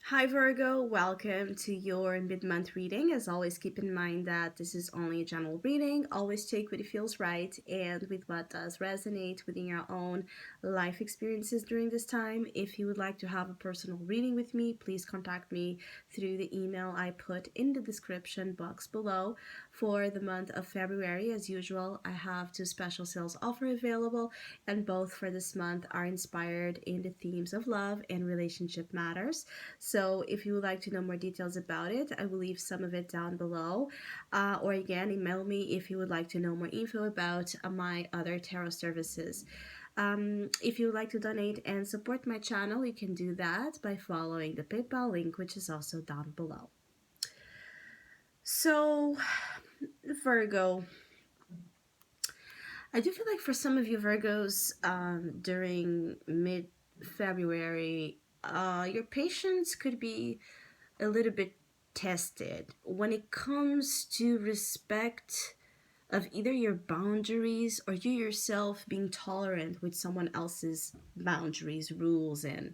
Hi Virgo, welcome to your mid-month reading. As always, keep in mind that this is only a general reading. Always take what feels right and with what does resonate within your own life experiences during this time. If you would like to have a personal reading with me, please contact me through the email I put in the description box below. For the month of February, as usual, I have two special sales offers available, and both for this month are inspired in the themes of love and relationship matters. So if you would like to know more details about it, I will leave some of it down below. Or again, email me if you would like to know more info about my other tarot services. If you would like to donate and support my channel, you can do that by following the PayPal link, which is also down below. So, Virgo, I do feel like for some of you Virgos, during mid-February, your patience could be a little bit tested when it comes to respect of either your boundaries or you yourself being tolerant with someone else's boundaries, rules, and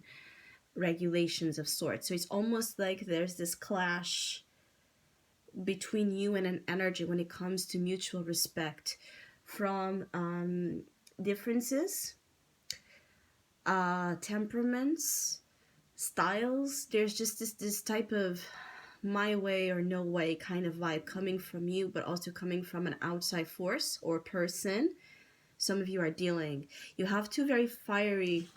regulations of sorts. So it's almost like there's this clash between you and an energy when it comes to mutual respect from differences, temperaments, styles. There's just this type of my way or no way kind of vibe coming from you, but also coming from an outside force or person. Some of you are dealing, you have two very fiery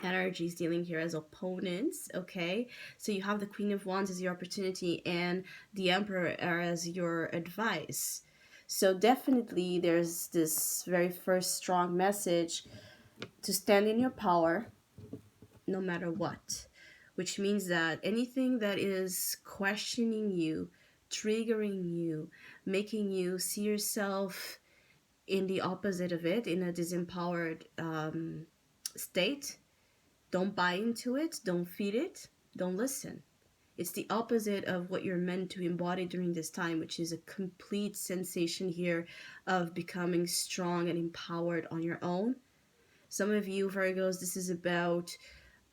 energies dealing here as opponents. Okay, so you have the Queen of Wands as your opportunity and the Emperor as your advice. So definitely there's this very first strong message to stand in your power no matter what, which means that anything that is questioning you, triggering you, making you see yourself in the opposite of it, in a disempowered state, don't buy into it, don't feed it, don't listen. It's the opposite of what you're meant to embody during this time, which is a complete sensation here of becoming strong and empowered on your own. Some of you Virgos, this is about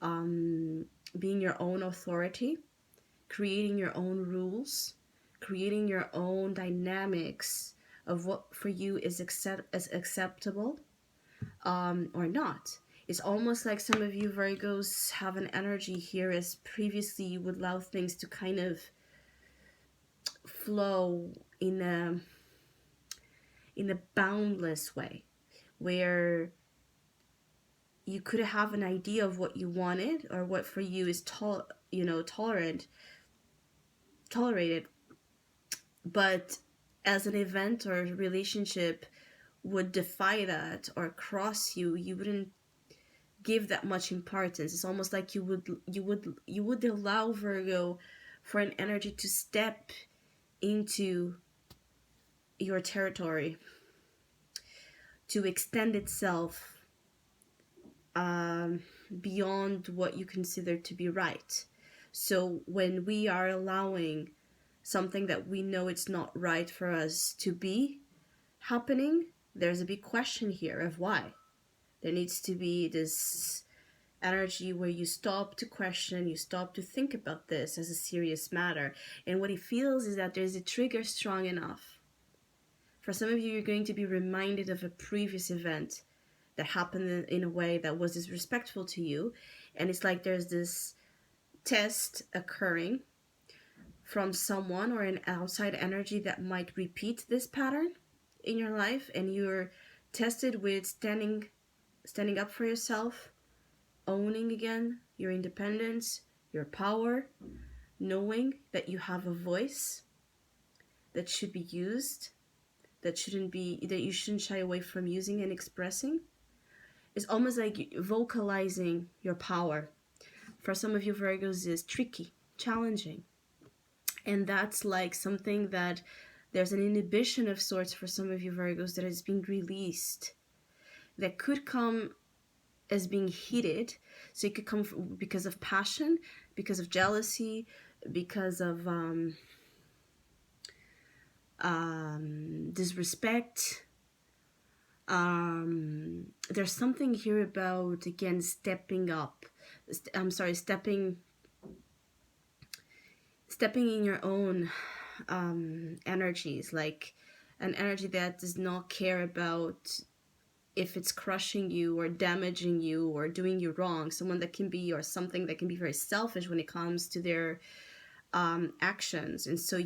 being your own authority, creating your own rules, creating your own dynamics of what for you is acceptable or not. It's almost like some of you Virgos have an energy here as previously you would allow things to kind of flow in a boundless way where you could have an idea of what you wanted or what for you is tolerated, but as an event or relationship would defy that or cross you, you wouldn't give that much importance. It's almost like you would allow Virgo for an energy to step into your territory, to extend itself beyond what you consider to be right. So when we are allowing something that we know it's not right for us to be happening, there's a big question here of why. There needs to be this energy where you stop to question, you stop to think about this as a serious matter. And what he feels is that there's a trigger strong enough. For some of you, you're going to be reminded of a previous event that happened in a way that was disrespectful to you. And it's like there's this test occurring from someone or an outside energy that might repeat this pattern in your life, and you're tested with standing up for yourself, owning again your independence, your power, knowing that you have a voice that should be used, that you shouldn't shy away from using and expressing. It's almost like vocalizing your power. For some of you Virgos is tricky, challenging. And that's like something that there's an inhibition of sorts for some of you Virgos that is being released. That could come as being heated. So it could come because of passion, because of jealousy, because of disrespect. There's something here about, again, stepping up. Stepping stepping in your own energies, like an energy that does not care about if it's crushing you or damaging you or doing you wrong. Someone that can be, or something that can be very selfish when it comes to their actions. And so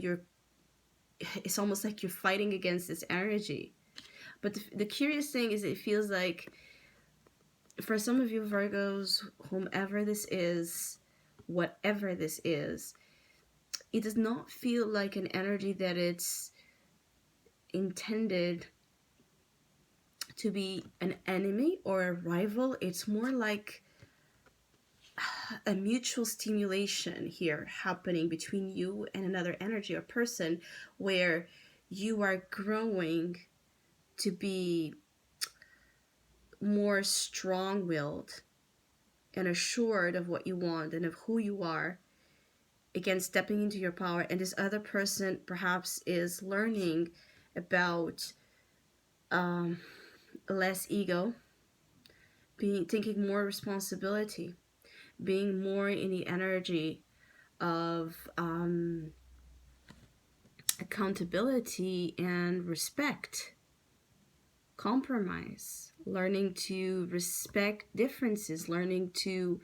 it's almost like you're fighting against this energy. But the curious thing is, it feels like for some of you Virgos, whomever this is, whatever this is, it does not feel like an energy that it's intended to be an enemy or a rival. It's more like a mutual stimulation here happening between you and another energy or person, where you are growing to be more strong-willed and assured of what you want and of who you are, again stepping into your power. And this other person perhaps is learning about less ego, taking more responsibility, being more in the energy of accountability and respect, compromise, learning to respect differences, learning to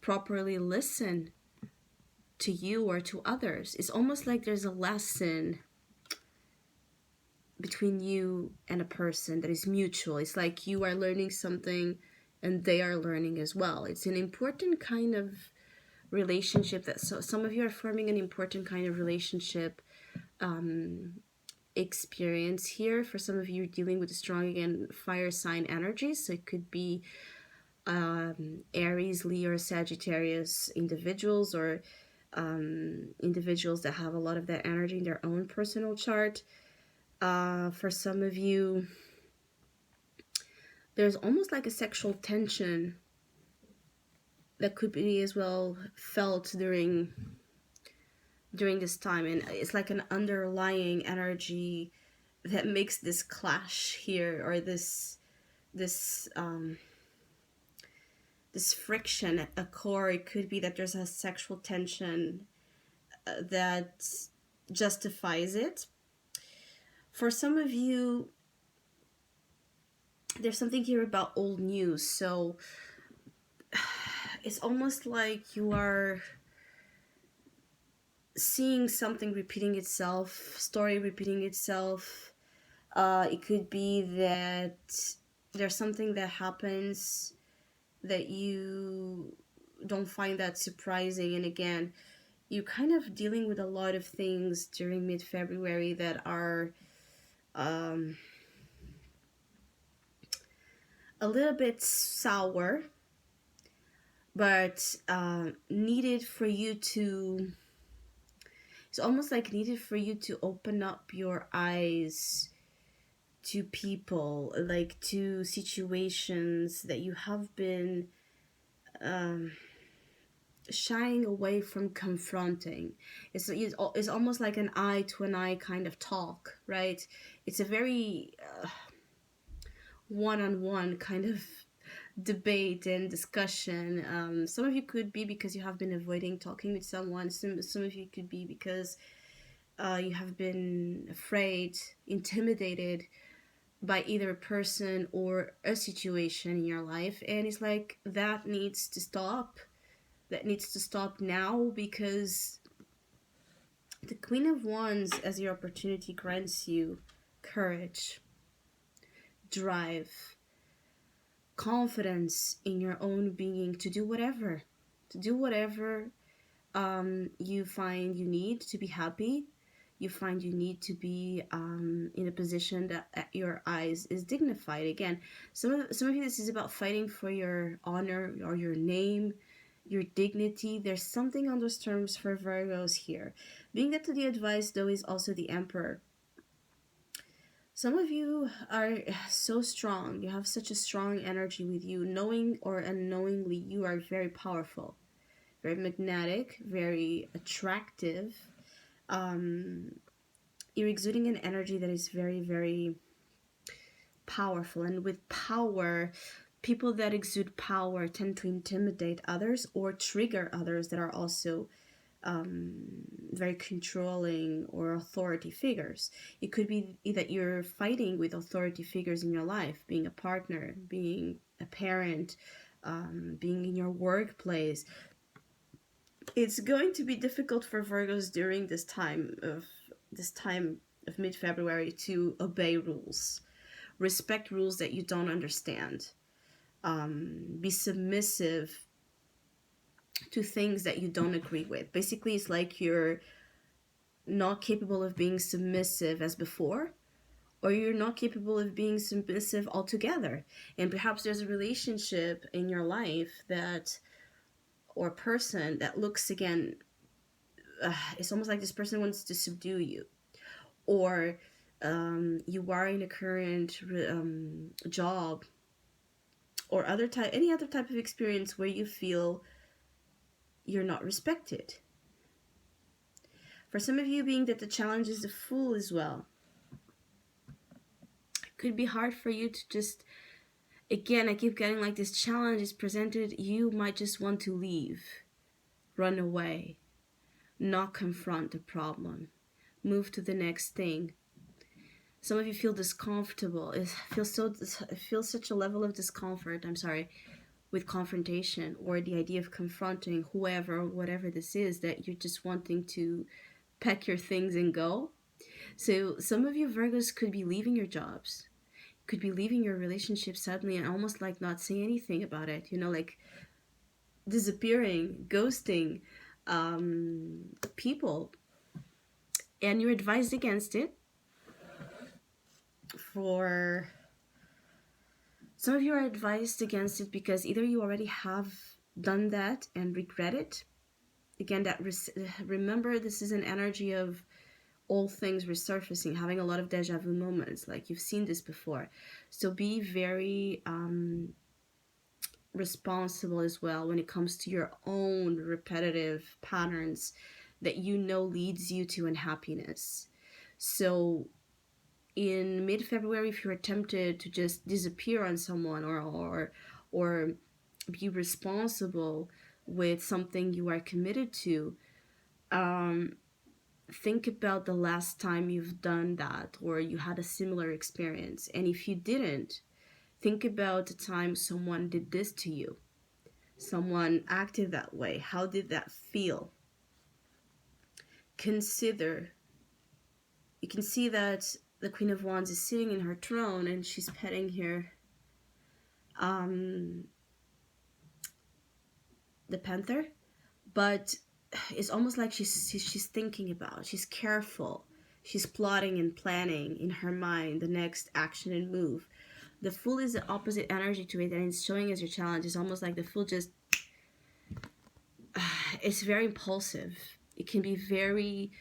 properly listen to you or to others. It's almost like there's a lesson between you and a person that is mutual. It's like you are learning something and they are learning as well. It's an important kind of relationship that, so some of you are forming an important kind of relationship experience here. For some of you, dealing with a strong, again, fire sign energy. So it could be Aries, Leo, or Sagittarius individuals, or individuals that have a lot of that energy in their own personal chart. For some of you, there's almost like a sexual tension that could be as well felt during this time, and it's like an underlying energy that makes this clash here, or this friction at the core. It could be that there's a sexual tension that justifies it. For some of you, there's something here about old news. So it's almost like you are seeing something repeating itself, story repeating itself. It could be that there's something that happens that you don't find that surprising. And again, you're kind of dealing with a lot of things during mid-February that are a little bit sour, but needed for you to, it's almost like needed for you to open up your eyes to people, like to situations that you have been shying away from confronting. It's almost like an eye to an eye kind of talk, right? It's a very one-on-one kind of debate and discussion. Some of you could be because you have been avoiding talking with someone. Some of you could be because you have been afraid, intimidated by either a person or a situation in your life. And it's like, that needs to stop. That needs to stop now, because the Queen of Wands as your opportunity grants you courage, drive, confidence in your own being to do whatever. You find you need to be happy. You find you need to be in a position that at your eyes is dignified. Again, some of you, this is about fighting for your honor or your name, your dignity. There's something on those terms for Virgos here. Being that to the advice, though, is also the Emperor. Some of you are so strong. You have such a strong energy with you. Knowing or unknowingly, you are very powerful, very magnetic, very attractive. You're exuding an energy that is very, very powerful. And with power, people that exude power tend to intimidate others or trigger others that are also very controlling or authority figures. It could be that you're fighting with authority figures in your life, being a partner, being a parent, being in your workplace. It's going to be difficult for Virgos during this time of mid-February to obey rules, respect rules that you don't understand, be submissive to things that you don't agree with. Basically, it's like you're not capable of being submissive as before, or you're not capable of being submissive altogether. And perhaps there's a relationship in your life that, or person that looks again, it's almost like this person wants to subdue you, or you are in a current job or any other type of experience where you feel you're not respected. For some of you, being that the challenge is the Fool as well, it could be hard for you to just, again, I keep getting like this challenge is presented, you might just want to leave, run away, not confront the problem, move to the next thing. Some of you feel discomfortable. It feels such a level of discomfort, with confrontation or the idea of confronting whoever, whatever this is, that you're just wanting to pack your things and go. So some of you Virgos could be leaving your jobs, could be leaving your relationship suddenly and almost like not saying anything about it, like disappearing, ghosting people. And you're advised against it. For some of you are advised against it because either you already have done that and regret it. Again, remember, this is an energy of old things resurfacing, having a lot of deja vu moments, like you've seen this before. So be very responsible as well when it comes to your own repetitive patterns that leads you to unhappiness. So in mid-February, if you're tempted to just disappear on someone or be responsible with something you are committed to, think about the last time you've done that or you had a similar experience. And if you didn't, think about the time someone did this to you. Someone acted that way. How did that feel? Consider. You can see that the Queen of Wands is sitting in her throne and she's petting here the panther, but it's almost like she's thinking about, she's careful, she's plotting and planning in her mind the next action and move. The Fool is the opposite energy to it, and it's showing as your challenge. It's almost like the Fool just it's very impulsive. It can be very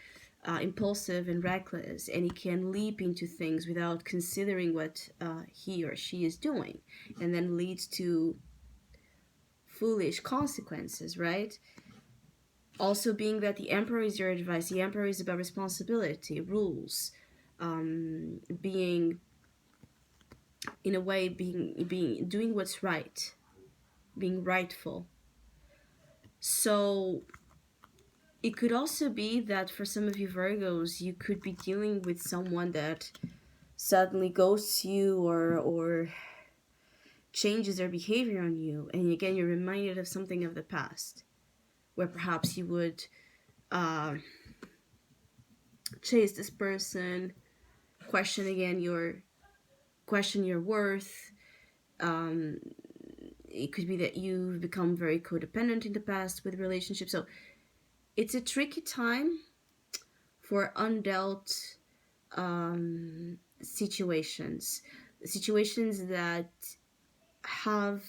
impulsive and reckless, and he can leap into things without considering what he or she is doing, and then leads to foolish consequences, right? Also, being that the Emperor is your advice, the Emperor is about responsibility, rules, being, in a way, doing what's right, being rightful. So it could also be that for some of you Virgos, you could be dealing with someone that suddenly ghosts you or changes their behavior on you. And again, you're reminded of something of the past, where perhaps you would chase this person, question your worth. It could be that you've become very codependent in the past with relationships. So it's a tricky time for undealt situations that have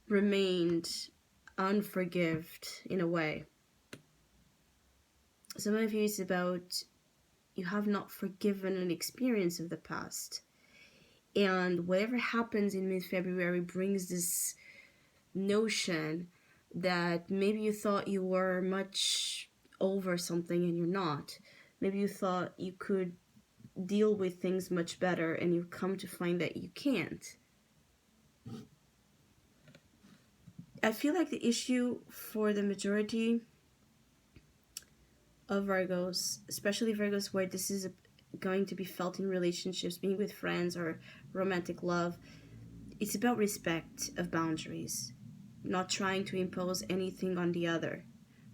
remained unforgived in a way. Some of you, it's about you have not forgiven an experience of the past. And whatever happens in mid-February brings this notion that maybe you thought you were much over something and you're not. Maybe you thought you could deal with things much better and you've come to find that you can't. I feel like the issue for the majority of Virgos, especially Virgos where this is going to be felt in relationships, being with friends or romantic love, it's about respect of boundaries, not trying to impose anything on the other,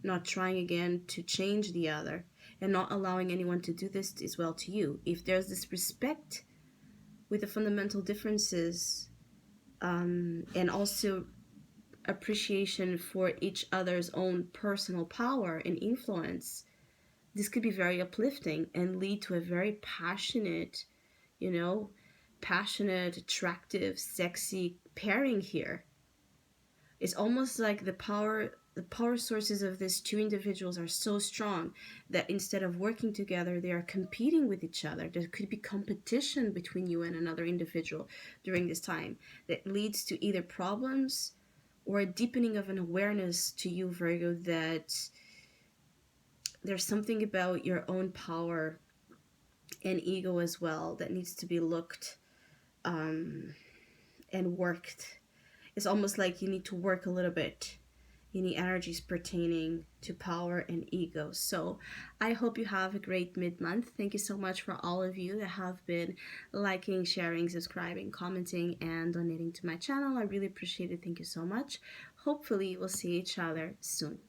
not trying again to change the other, and not allowing anyone to do this as well to you. If there's this respect with the fundamental differences, and also appreciation for each other's own personal power and influence, this could be very uplifting and lead to a very passionate, you know, passionate, attractive, sexy pairing here. It's almost like the power sources of these two individuals are so strong that instead of working together, they are competing with each other. There could be competition between you and another individual during this time that leads to either problems or a deepening of an awareness to you, Virgo, that there's something about your own power and ego as well that needs to be looked and worked. It's almost like you need to work a little bit. You need energies pertaining to power and ego. So I hope you have a great mid-month. Thank you so much for all of you that have been liking, sharing, subscribing, commenting, and donating to my channel. I really appreciate it. Thank you so much. Hopefully we'll see each other soon.